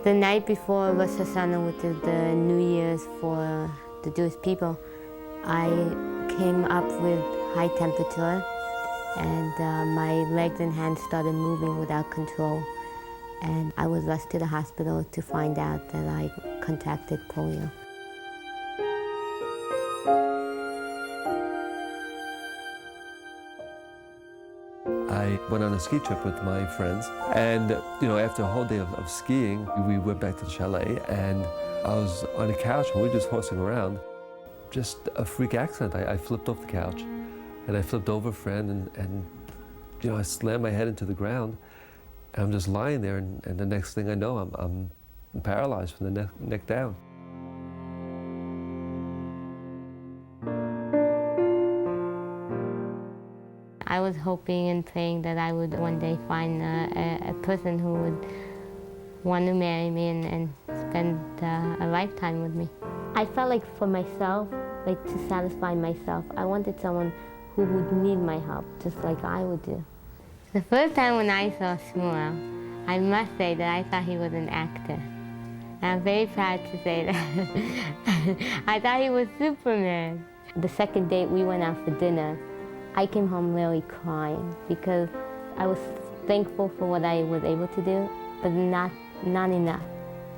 The night before Rosh Hashanah, which is the New Year's for the Jewish people, I came up with high temperature and my legs and hands started moving without control. And I was rushed to the hospital to find out that I contracted polio. I went on a ski trip with my friends, and after a whole day of skiing, we went back to the chalet, and I was on a couch and we were just horsing around. Just a freak accident. I flipped off the couch, and I flipped over a friend, and I slammed my head into the ground, and I'm just lying there, and the next thing I know, I'm paralyzed from the neck down. I was hoping and praying that I would one day find a person who would want to marry me and spend a lifetime with me. I felt like for myself, like to satisfy myself, I wanted someone who would need my help, just like I would do. The first time when I saw Shmuel, I must say that I thought he was an actor. And I'm very proud to say that. I thought he was Superman. The second date, we went out for dinner. I came home really crying because I was thankful for what I was able to do, but not enough.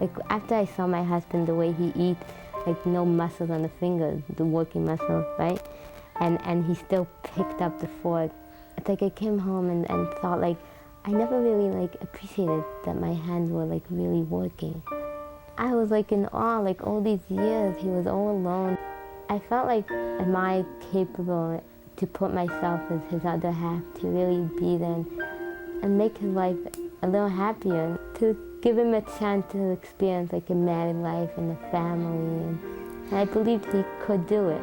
Like after I saw my husband, the way he eats, like no muscles on the fingers, the working muscles, right? And he still picked up the fork. It's like I came home and thought like, I never really like appreciated that my hands were like really working. I was like in awe, like all these years he was all alone. I felt like, am I capable to put myself as his other half, to really be there and make his life a little happier, to give him a chance to experience like a married life and a family, and I believed he could do it.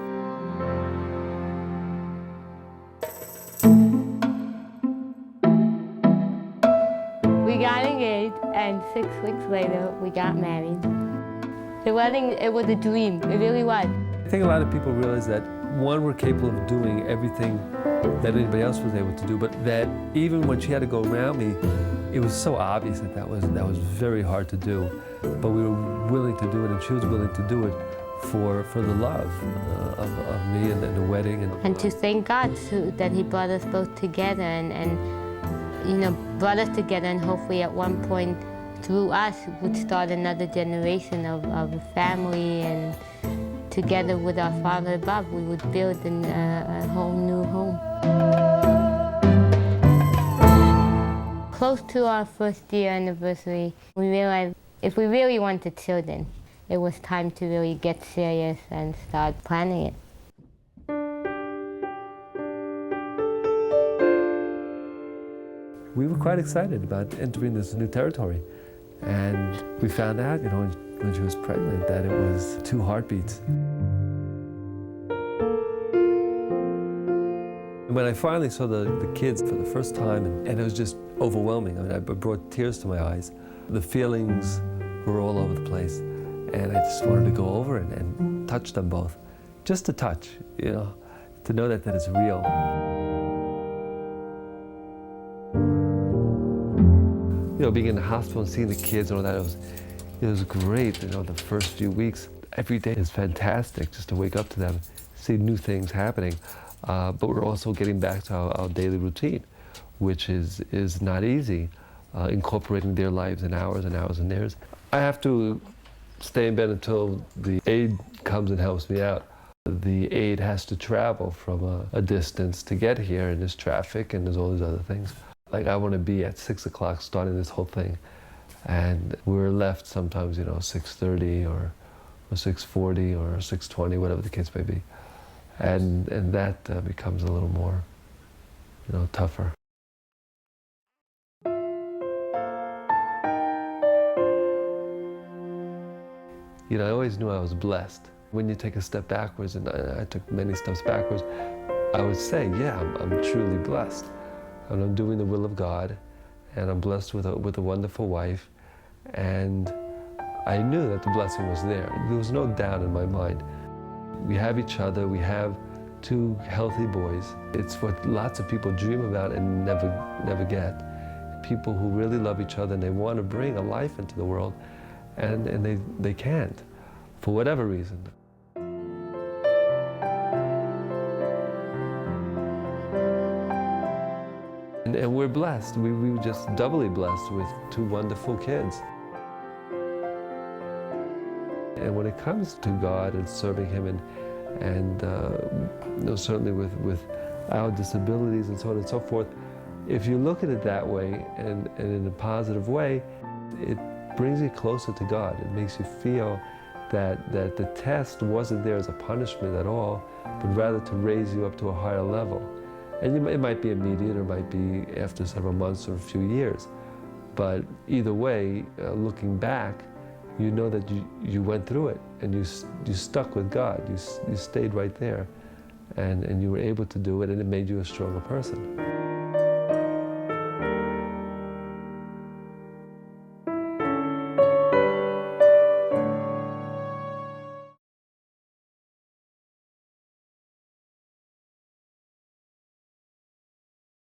We got engaged, and 6 weeks later we got married. The wedding, it was a dream, it really was. I think a lot of people realize that, one, we're capable of doing everything that anybody else was able to do, but that even when she had to go around me, it was so obvious that was very hard to do. But we were willing to do it, and she was willing to do it for the love of me and the wedding. And to thank God that He brought us both together and brought us together, and hopefully at one point through us would start another generation of a family, and together with our Father above, we would build a whole new home. Close to our first year anniversary, we realized if we really wanted children, it was time to really get serious and start planning it. We were quite excited about entering this new territory. And we found out, when she was pregnant, that it was 2 heartbeats. And when I finally saw the kids for the first time, and it was just overwhelming. I mean, it brought tears to my eyes. The feelings were all over the place. And I just wanted to go over and touch them both. Just to touch, to know that it's real. Being in the hospital and seeing the kids and all that, it was great. The first few weeks, every day is fantastic just to wake up to them, see new things happening. But we're also getting back to our daily routine, which is not easy, incorporating their lives and hours and theirs. I have to stay in bed until the aide comes and helps me out. The aide has to travel from a distance to get here, and there's traffic and there's all these other things. Like, I want to be at 6 o'clock starting this whole thing. And we're left sometimes, 6:30 or 6:40 or 6:20, whatever the case may be. And that becomes a little more, tougher. I always knew I was blessed. When you take a step backwards, and I took many steps backwards, I would say, yeah, I'm truly blessed. And I'm doing the will of God, and I'm blessed with a wonderful wife, and I knew that the blessing was there. There was no doubt in my mind. We have each other, we have 2 healthy boys. It's what lots of people dream about and never get. People who really love each other, and they want to bring a life into the world, and they can't, for whatever reason. And we're blessed. We were just doubly blessed with two wonderful kids. And when it comes to God and serving Him, and you know, certainly with our disabilities and so on and so forth, if you look at it that way and in a positive way, it brings you closer to God. It makes you feel that the test wasn't there as a punishment at all, but rather to raise you up to a higher level. And it might be immediate, or it might be after several months or a few years. But either way, looking back, you know that you went through it, and you stuck with God. You stayed right there, and you were able to do it, and it made you a stronger person.